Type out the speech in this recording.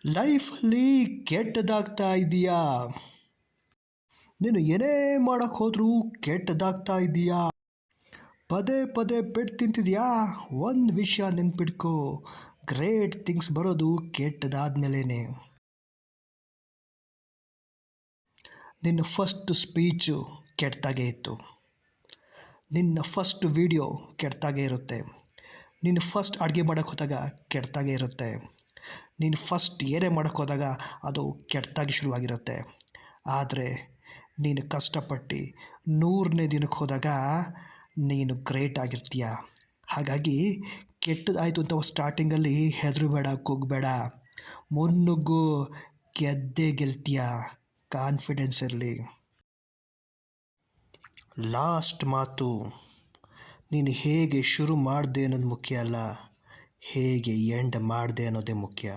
ಲೈಫಲ್ಲಿ ಕೆಟ್ಟದಾಗ್ತಾ ಇದೆಯಾ? ನೀನು ಏನೇ ಮಾಡಕ್ಕೆ ಹೋದ್ರೂ ಕೆಟ್ಟದಾಗ್ತಾ ಇದೆಯಾ? ಪದೇ ಪದೇ ಪೆಟ್ಟು ತಿಂತಿದ್ಯಾ? ಒಂದು ವಿಷಯ ನೆನ್ಪಿಟ್ಕೋ, ಗ್ರೇಟ್ ಥಿಂಗ್ಸ್ ಬರೋದು ಕೆಟ್ಟದಾದ್ಮೇಲೆ. ನಿನ್ನ ಫಸ್ಟ್ ಸ್ಪೀಚು ಕೆಟ್ಟದಾಗೇ ಇತ್ತು. ನಿನ್ನ ಫಸ್ಟ್ ವಿಡಿಯೋ ಕೆಟ್ಟದಾಗೇ ಇರುತ್ತೆ. ನೀನು ಫಸ್ಟ್ ಅಡುಗೆ ಮಾಡೋಕ್ಕೆ ಹೋದಾಗ ಕೆಟ್ಟದಾಗೇ ಇರುತ್ತೆ. ನೀನು ಫಸ್ಟ್ ಏನೇ ಮಾಡೋಕ್ಕೆ ಹೋದಾಗ ಅದು ಕೆಟ್ಟದಾಗಿ ಶುರುವಾಗಿರುತ್ತೆ. ಆದರೆ ನೀನು ಕಷ್ಟಪಟ್ಟು 100ನೇ ದಿನಕ್ಕೆ ಹೋದಾಗ ನೀನು ಗ್ರೇಟ್ ಆಗಿರ್ತೀಯ. ಹಾಗಾಗಿ ಕೆಟ್ಟದಾಯಿತು ಅಂತ ಸ್ಟಾರ್ಟಿಂಗಲ್ಲಿ ಹೆದರಬೇಡ, ಕುಗ್ಬೇಡ, ಮುನ್ನುಗ್ಗು, ಗೆದ್ದೇ ಗೆಲ್ತೀಯ. ಕಾನ್ಫಿಡೆನ್ಸ್ ಇರಲಿ. ಲಾಸ್ಟ್ ಮಾತು, ನೀನು ಹೇಗೆ ಶುರು ಮಾಡಿದೆ ಅನ್ನೋದು ಮುಖ್ಯ ಅಲ್ಲ, ಹೇಗೆ ಎಂಡ್ ಮಾಡಿದೆ ಅನ್ನೋದೇ ಮುಖ್ಯ.